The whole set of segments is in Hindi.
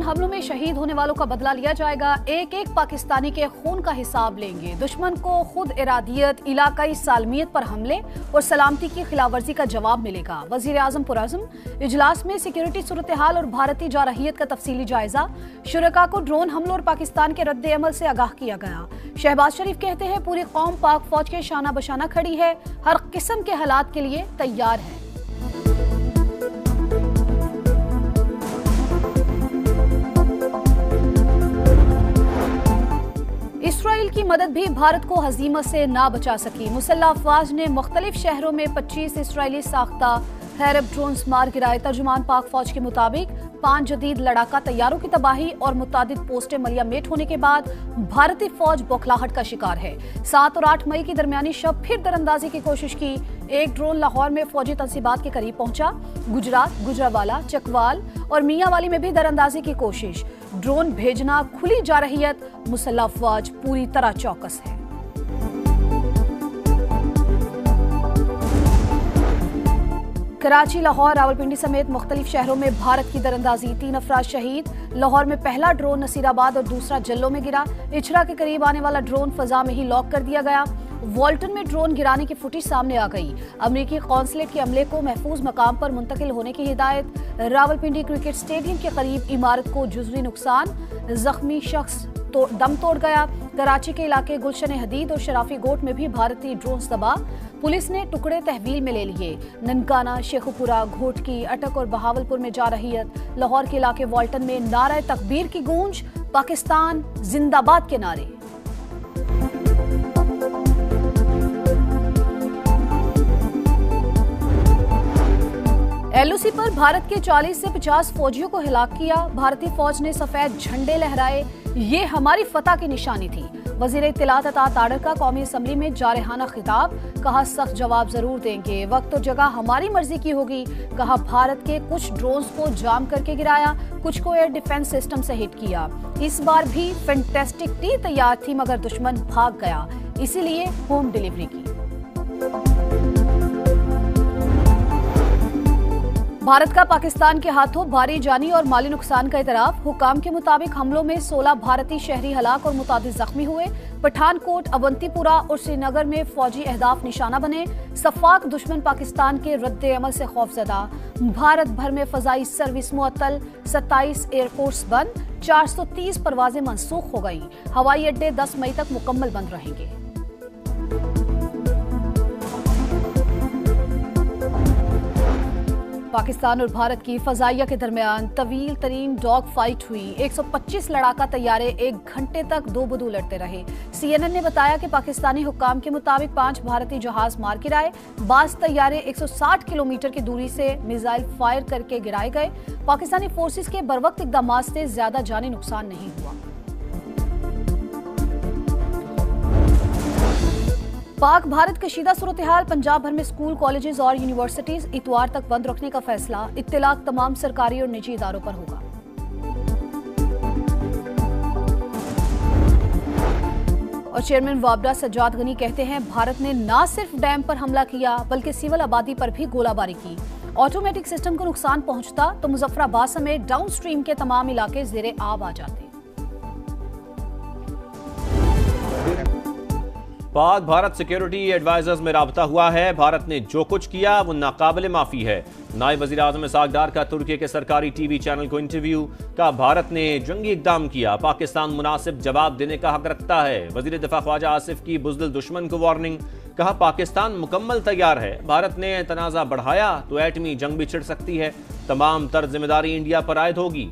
हमलों में शहीद होने वालों का बदला लिया जाएगा। एक एक पाकिस्तानी के खून का हिसाब लेंगे। दुश्मन को खुद इरादियत, इलाकाई सालमियत पर हमले और सलामती की खिलाफवर्जी का जवाब मिलेगा। वजीर आजम पुरअज़्म। इजलास में सिक्योरिटी सूरत हाल और भारतीय जारहियत का तफसीली जायजा। शुरका को ड्रोन हमलों और पाकिस्तान के रद्द अमल से आगाह किया गया। शहबाज शरीफ कहते हैं पूरी कौम पाक फौज के शाना बशाना खड़ी है, हर किस्म के हालात के लिए तैयार है। इसराइल की मदद भी भारत को हजीमत से ना बचा सकी। मुसल्लह अफवाज ने मुख्तलिफ शहरों में 25 इसराइली साख्ता हैरब ड्रोन्स मार गिराए। तर्जुमान पाक फौज के मुताबिक 5 जदीद लड़ाका तैयारों की तबाही और मुतादिद पोस्टें मलियामेट होने के बाद भारतीय फौज बौखलाहट का शिकार है। 7 और 8 मई की दरमियानी शब फिर दरअंदाजी की कोशिश की। एक ड्रोन लाहौर में फौजी तंसीबात के करीब पहुंचा। गुजरात, गुजरावाला, चकवाल और मियांवाली में भी दरअंदाजी की कोशिश। ड्रोन भेजना खुली जारहियत। मुसल्लह अफवाज पूरी तरह चौकस है। कराची, लाहौर, रावलपिंडी समेत मुख्तलिफ शहरों में भारत की दरअंदाजी। 3 अफराद शहीद। लाहौर में पहला ड्रोन नसीराबाद और दूसरा जल्लो में गिरा। इछरा के करीब आने वाला ड्रोन फजा में ही लॉक कर दिया गया। वॉल्टन में ड्रोन गिराने की फुटेज सामने आ गई। अमरीकी कौंसलेट के अमले को महफूज मकाम पर मुंतकिल होने की हिदायत। रावलपिंडी क्रिकेट स्टेडियम के करीब इमारत को जुज़वी नुकसान। जख्मी शख्स दम तोड़ गया। कराची के इलाके गुलशन हदीद और शराफी गोट में भी भारतीय ड्रोन तबाह। पुलिस ने टुकड़े तहवील में ले लिए। ननकाना, शेखुपुरा, घोटकी, अटक और बहावलपुर में जारहियत। लाहौर के इलाके वॉल्टन में नारा तकबीर की गूंज। पाकिस्तान जिंदाबाद के नारे। एलओसी पर भारत के 40 से 50 फौजियों को हिलाक किया। भारतीय फौज ने सफेद झंडे लहराए। ये हमारी फतह की निशानी थी। वजीर इत्तलात अता तारड़ का कौमी असम्बली में जारहाना खिताब। कहा सख्त जवाब जरूर देंगे, वक्त और जगह हमारी मर्जी की होगी। कहा भारत के कुछ ड्रोन्स को जाम करके गिराया, कुछ को एयर डिफेंस सिस्टम से हिट किया। इस बार भी फैंटास्टिक टी तैयार थी मगर दुश्मन भाग गया, इसीलिए होम डिलीवरी की। भारत का पाकिस्तान के हाथों भारी जानी और माली नुकसान का इतराफ। हुकाम के मुताबिक हमलों में 16 भारतीय शहरी हलाक और मुतादिद जख्मी हुए। पठानकोट, अवंतीपुरा और श्रीनगर में फौजी अहदाफ निशाना बने। सफाक दुश्मन पाकिस्तान के रद्द अमल से खौफजदा। भारत भर में फजाई सर्विस मुअत्तल। 27 एयरपोर्ट्स बंद। 430 परवाजें मनसूख हो गई। हवाई अड्डे 10 मई तक मुकम्मल बंद रहेंगे। पाकिस्तान और भारत की फजाइया के दरमियान तवील तरीन डॉग फाइट हुई। 125 लड़ाका तैयारे 1 घंटे तक दो बदू लड़ते रहे। CNN ने बताया कि पाकिस्तानी हुक्काम के मुताबिक 5 भारतीय जहाज मार गिराए। बाज तैयारे 160 किलोमीटर की दूरी से मिसाइल फायर करके गिराए गए। पाकिस्तानी फोर्सेस के बरवक्त इकदाम से ज्यादा जानी नुकसान नहीं हुआ। पाक भारत कशीदा सूरत हाल। पंजाब भर में स्कूल, कॉलेजेस और यूनिवर्सिटीज इतवार तक बंद रखने का फैसला। इत्तलाक तमाम सरकारी और निजी इदारों पर होगा। और चेयरमैन वाबडा सज्जाद गनी कहते हैं भारत ने न सिर्फ डैम पर हमला किया बल्कि सिविल आबादी पर भी गोलाबारी की। ऑटोमेटिक सिस्टम को नुकसान पहुंचता तो मुजफ्फराबाद समेत डाउन स्ट्रीम के तमाम इलाके जेरे आब आ जाते। पाक भारत सिक्योरिटी एडवाइजर्स में राबता हुआ है। भारत ने जो कुछ किया वो नाकाबिले माफी है। नायब वजीर आजम इसहाक डार का तुर्की के सरकारी टीवी चैनल को इंटरव्यू। का भारत ने जंगी इकदाम किया, पाकिस्तान मुनासिब जवाब देने का हक रखता है। वजीर दिफा ख्वाजा आसिफ की बुज़दिल दुश्मन को वार्निंग। कहा पाकिस्तान मुकम्मल तैयार है। भारत ने तनाज़ा बढ़ाया तो एटमी जंग भी छिड़ सकती है। तमाम तर जिम्मेदारी इंडिया पर आयद होगी।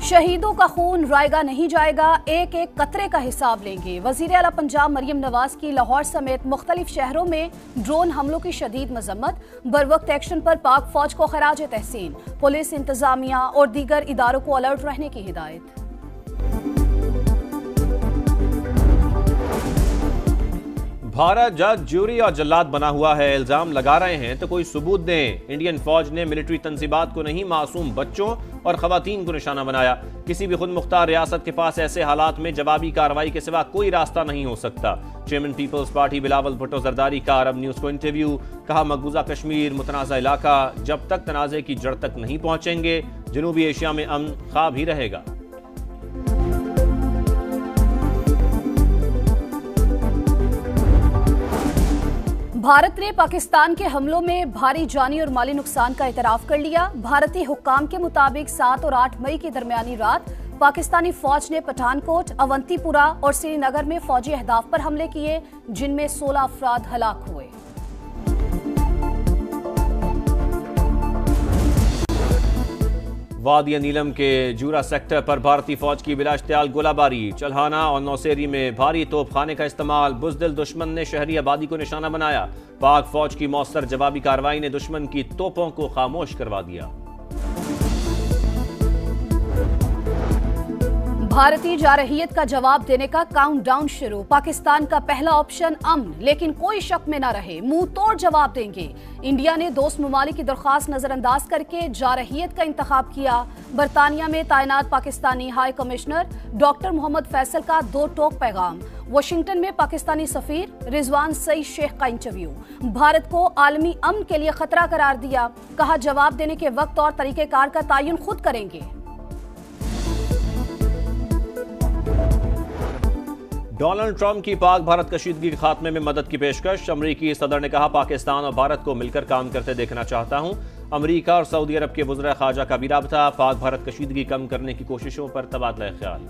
शहीदों का खून रायगा नहीं जाएगा, एक एक कतरे का हिसाब लेंगे। वजीर आला पंजाब मरियम नवाज की लाहौर समेत मुख्तलिफ शहरों में ड्रोन हमलों की शदीद मजम्मत। बरवक्त एक्शन पर पाक फौज को खराज तहसीन। पुलिस, इंतजामिया और दीगर इदारों को अलर्ट रहने की हिदायत। भारत जज, ज्यूरी और जल्लाद बना हुआ है। इल्जाम लगा रहे हैं तो कोई सबूत दें। इंडियन फौज ने मिलिट्री तंजीबात को नहीं, मासूम बच्चों और खवातीन को निशाना बनाया। किसी भी खुद मुख्तार रियासत के पास ऐसे हालात में जवाबी कार्रवाई के सिवा कोई रास्ता नहीं हो सकता। चेयरमैन पीपल्स पार्टी बिलावल भुट्टो जरदारी का अरब न्यूज को इंटरव्यू। कहा, मकबूजा कश्मीर मुतनाज़ा इलाका जब तक तनाज़े की जड़ तक नहीं पहुंचेंगे, जनूबी एशिया में अमन ख्वाब ही रहेगा। भारत ने पाकिस्तान के हमलों में भारी जानी और माली नुकसान का इतराफ कर लिया। भारतीय हुक्काम के मुताबिक 7 और 8 मई की दरमियानी रात पाकिस्तानी फौज ने पठानकोट, अवंतीपुरा और श्रीनगर में फौजी अहदाफ पर हमले किए, जिनमें 16 अफराद हलाक हुए। वादिया नीलम के जूरा सेक्टर पर भारतीय फौज की बिलाश्तियाल गोलाबारी। चल्हाना और नौसेरी में भारी तोपखाने का इस्तेमाल। बुज़दिल दुश्मन ने शहरी आबादी को निशाना बनाया। पाक फौज की मौसर जवाबी कार्रवाई ने दुश्मन की तोपों को खामोश करवा दिया। भारतीय जारहियत का जवाब देने का काउंटडाउन शुरू। पाकिस्तान का पहला ऑप्शन अमन, लेकिन कोई शक में न रहे, मुंह तोड़ जवाब देंगे। इंडिया ने दोस्त ममालिक की दरख्वास्त नजरअंदाज करके जारहियत का इंतखाब किया। बरतानिया में तैनात Pakistani high commissioner doctor Mohammad Faisal का 2 टोक पैगाम। वाशिंगटन में पाकिस्तानी सफीर रिजवान सईद शेख का इंटरव्यू। भारत को आलमी अमन के लिए खतरा करार दिया। कहा, जवाब देने के वक्त और तरीकेकार का तयन खुद करेंगे। डोनाल्ड ट्रंप की पाक भारत कशीदगी के खात्मे में मदद की पेशकश। अमरीकी सदर ने कहा, पाकिस्तान और भारत को मिलकर काम करते देखना चाहता हूं। अमरीका और सऊदी अरब के वज़ीर ख़ारजा का भी राबता। पाक भारत कशीदगी कम करने की कोशिशों पर तबादला ख्याल।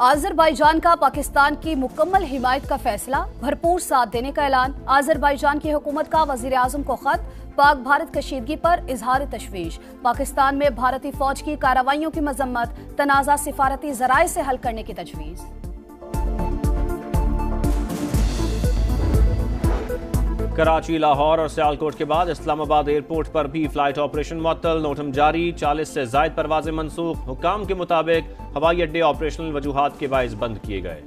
आज़रबाईजान का पाकिस्तान की मुकम्मल हिमायत का फैसला, भरपूर साथ देने का ऐलान। आज़रबाईजान की हुकूमत का वज़ीर आज़म को खत। पाक भारत कशीदगी पर इजहार तशवीश। पाकिस्तान में भारतीय फौज की कार्रवाइयों की मजम्मत। तनाज़ा सिफारती ज़राए से हल करने की तजवीज़। कराची, लाहौर और सियालकोट के बाद इस्लामाबाद एयरपोर्ट पर भी फ्लाइट ऑपरेशन मुअत्तल। नोटम जारी। 40 से ज़ायद परवाज़ें मनसूख। हुक्काम के मुताबिक हवाई अड्डे ऑपरेशनल वजूहात के बाइस बंद किए गए।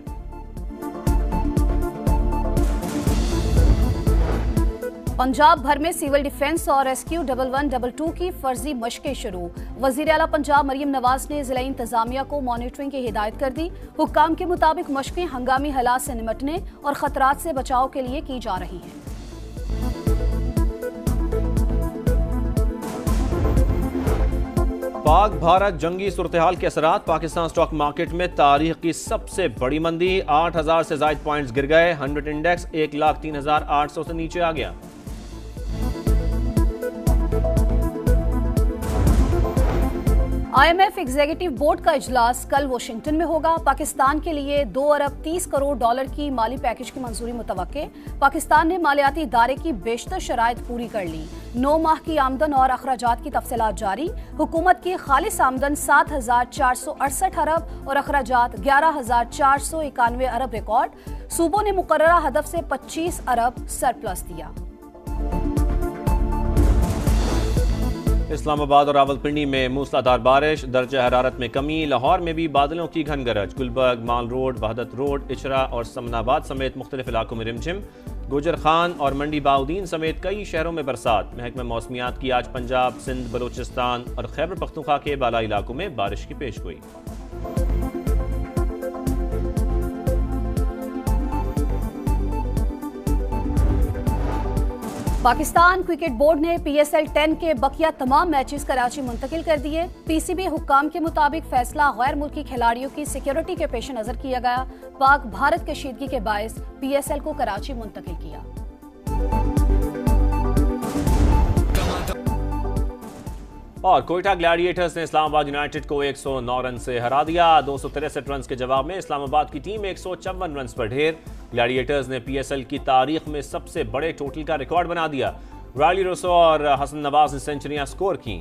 पंजाब भर में सिविल डिफेंस और रेस्क्यू 1112 की फर्जी मशकें शुरू। वजीर आला पंजाब मरियम नवाज ने जिला इंतजामिया को मॉनिटरिंग की हिदायत कर दी। हुक्काम के मुताबिक मशकें हंगामी हालात से निपटने और खतरात से बचाव के लिए की जा रही हैं। पाक भारत जंगी सूरत-ए-हाल के असरात। पाकिस्तान स्टॉक मार्केट में तारीख की सबसे बड़ी मंदी। 8000 से ज़ायद पॉइंट्स गिर गए। 100 इंडेक्स 1,03,800 से नीचे आ गया। IMF एग्जीक्यूटिव बोर्ड का इजलास कल वाशिंगटन में होगा। पाकिस्तान के लिए 2 अरब 30 करोड़ डॉलर की माली पैकेज की मंजूरी मुतवक्के। पाकिस्तान ने मालियाती इदारे की बेशतर शराइत पूरी कर ली। 9 माह की आमदन और अखराजात की तफसीलात जारी। हुकूमत की खालिस आमदन 7,468 अरब और अखराजात 11,491 अरब रिकॉर्ड। सूबों ने मुकर्ररा हदफ से 25 अरब सरप्लस दिया। इस्लामाबाद और रावलपिंडी में मूसलाधार बारिश। दर्जा हरारत में कमी। लाहौर में भी बादलों की घनगरज। गुलबर्ग, माल रोड, वहदत रोड, इचरा और समनाबाद समेत मुख्तलिफ इलाकों में रिमझिम। गुजर खान और मंडी बाउदीन समेत कई शहरों में बरसात। महकमा मौसमियात की आज पंजाब, सिंध, बलूचिस्तान और खैबर पख्तूनख्वा के बालाई इलाकों में बारिश की पेशगोई। पाकिस्तान क्रिकेट बोर्ड ने PSL 10 के बकिया तमाम मैचेस कराची मुंतकिल कर दिए। PCB हुक्काम के मुताबिक फैसला गैर मुल्की खिलाड़ियों की सिक्योरिटी के पेश नजर किया गया। पाक भारत कशीदगी के बायस PSL को कराची मुंतकिल किया। और कोयटा ग्लैडिएटर्स ने इस्लामाबाद यूनाइटेड को 109 रन से हरा दिया। 263 रन के जवाब में इस्लामाबाद की टीम 154 रन पर ढेर। ग्लैडिएटर्स ने PSL की तारीख में सबसे बड़े टोटल का रिकॉर्ड बना दिया। रायली रोसो और हसन नवाज ने सेंचुरियां स्कोर की।